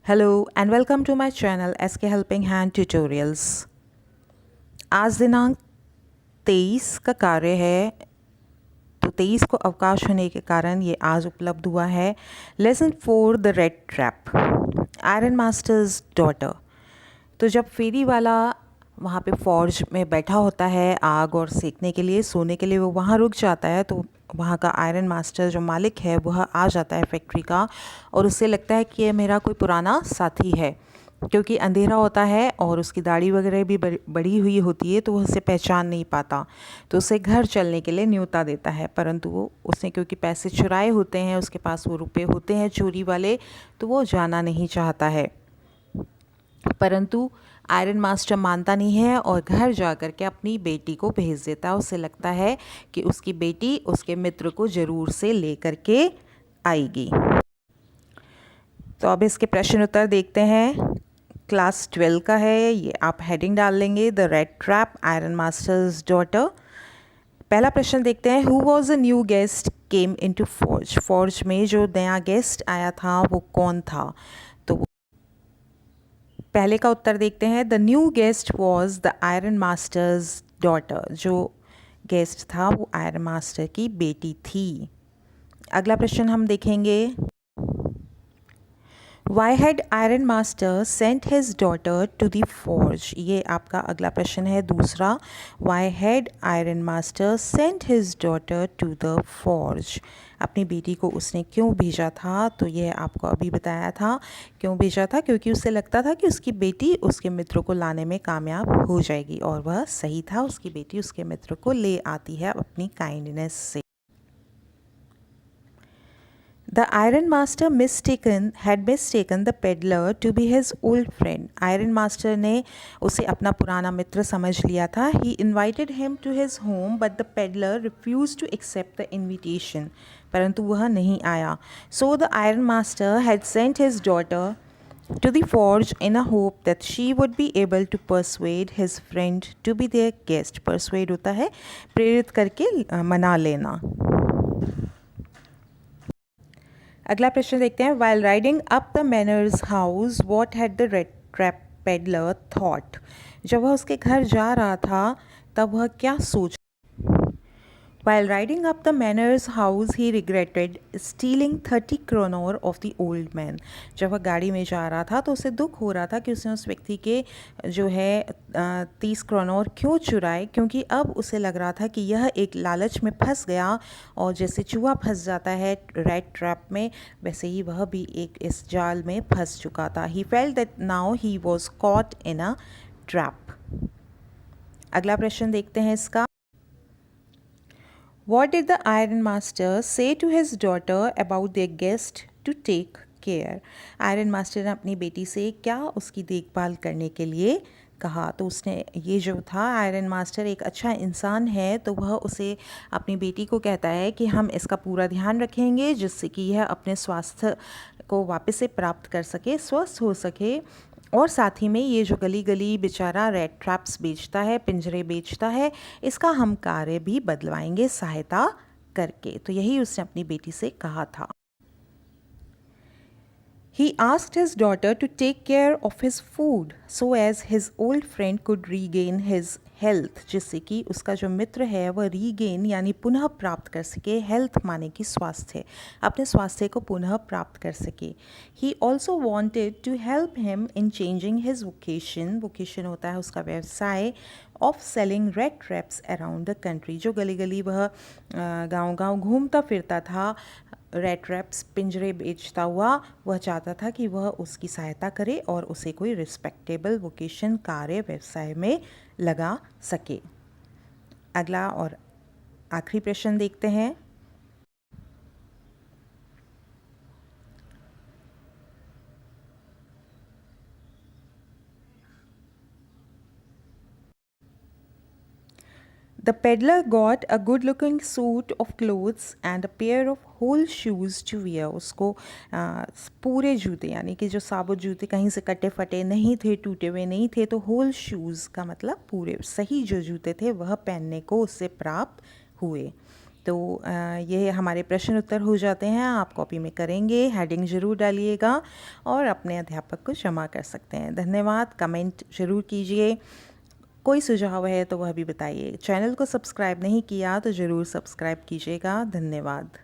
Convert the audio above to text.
Hello and welcome to my channel SK Helping Hand Tutorials। आज दिनांक 23 का कार्य है, तो 23 को अवकाश होने के कारण ये आज उपलब्ध हुआ है। Lesson 4 the red trap, iron masters daughter. तो जब फेरी वाला वहाँ पे फॉर्ज में बैठा होता है आग और सेकने के लिए, सोने के लिए, वो वहाँ रुक जाता है, तो वहाँ का आयरन मास्टर जो मालिक है वह आ जाता है फैक्ट्री का, और उससे लगता है कि ये मेरा कोई पुराना साथी है, क्योंकि अंधेरा होता है और उसकी दाढ़ी वगैरह भी बड़ी हुई होती है, तो वह उसे पहचान नहीं पाता। तो उसे घर चलने के लिए न्योता देता है, परंतु वो उसने क्योंकि पैसे चुराए होते हैं, उसके पास वो रुपए होते हैं चोरी वाले, तो वो जाना नहीं चाहता है। परंतु आयरन मास्टर मानता नहीं है और घर जा कर के अपनी बेटी को भेज देता है। उसे लगता है कि उसकी बेटी उसके मित्र को ज़रूर से ले कर के आएगी। तो अब इसके प्रश्न उत्तर देखते हैं। क्लास 12 का है ये, आप हेडिंग डाल लेंगे the red trap iron masters daughter. पहला प्रश्न देखते हैं, who was a new guest came into forge. Forge में जो नया गेस्ट आया था वो कौन था? तो पहले का उत्तर देखते हैं, the new guest was the iron masters daughter. जो गेस्ट था वो आयरन मास्टर की बेटी थी। अगला प्रश्न हम देखेंगे, why had iron master sent his daughter to the forge. ये आपका अगला प्रश्न है दूसरा, why had iron master sent his daughter to the forge. अपनी बेटी को उसने क्यों भेजा था? तो यह आपको अभी बताया था। क्यों भेजा था? क्योंकि उसे लगता था कि उसकी बेटी उसके मित्र को लाने में कामयाब हो जाएगी, और वह सही था। उसकी बेटी उसके मित्र को ले आती है अपनी काइंडनेस से। The iron master had mistaken the peddler to be his old friend. Iron master ने उसे अपना पुराना मित्र समझ लिया था। He invited him to his home, but the peddler refused to accept the invitation. परंतु वह नहीं आया। So the iron master had sent his daughter to the forge in a hope that she would be able to persuade his friend to be their guest. Persuade होता है प्रेरित करके मना लेना। अगला प्रश्न देखते हैं, while riding up the manners house what had the red trap peddler thought. जब वह उसके घर जा रहा था तब वह क्या सोच। While riding up the manor's house, he regretted stealing 30 kroner of the old man. जब वह गाड़ी में जा रहा था तो उसे दुख हो रहा था कि उसने उस व्यक्ति के जो है 30 क्रोनर क्यों चुराए, क्योंकि अब उसे लग रहा था कि यह एक लालच में फंस गया, और जैसे चूहा फंस जाता है रेड ट्रैप में, वैसे ही वह भी एक इस जाल में फंस चुका था। He felt that now he was caught in a trap. अगला प्रश्न देखते हैं इसका, What did the iron master say to his daughter about their guest to take care? Iron master ने अपनी बेटी से क्या उसकी देखभाल करने के लिए कहा? तो उसने ये जो था, आयरन मास्टर एक अच्छा इंसान है, तो वह उसे अपनी बेटी को कहता है कि हम इसका पूरा ध्यान रखेंगे जिससे कि यह अपने स्वास्थ्य को वापस से प्राप्त कर सके, स्वस्थ हो सके, और साथ ही में ये जो गली गली बेचारा रेड ट्रैप्स बेचता है, पिंजरे बेचता है, इसका हम कार्य भी बदलवाएंगे सहायता करके। तो यही उसने अपनी बेटी से कहा था। He asked his daughter to take care of his food so as his old friend could regain his health, जिससे कि उसका जो मित्र है वह रीगेन यानी पुनः प्राप्त कर सके, हेल्थ माने कि स्वास्थ्य, अपने स्वास्थ्य को पुनः प्राप्त कर सके। He also wanted to help him in changing his vocation, vocation होता है उसका व्यवसाय, of selling red traps around the country, जो गली गली वह गांव गांव घूमता फिरता था, रेड ट्रैप्स पिंजरे बेचता हुआ, वह चाहता था कि वह उसकी सहायता करे और उसे कोई रिस्पेक्टेबल वोकेशन, कार्य, व्यवसाय में लगा सके। अगला और आखिरी प्रश्न देखते हैं, The peddler got a good-looking suit of clothes and a pair of whole shoes to wear. उसको पूरे जूते, यानी कि जो साबुत जूते कहीं से कटे फटे नहीं थे, टूटे हुए नहीं थे, तो होल शूज़ का मतलब पूरे सही जो जूते थे वह पहनने को उससे प्राप्त हुए। तो ये हमारे प्रश्न उत्तर हो जाते हैं। आप कॉपी में करेंगे, हेडिंग ज़रूर डालिएगा और अपने अध्यापक को जमा कर सकते हैं। धन्यवाद। कमेंट ज़रूर कीजिए, कोई सुझाव है तो वह भी बताइए। चैनल को सब्सक्राइब नहीं किया तो ज़रूर सब्सक्राइब कीजिएगा। धन्यवाद।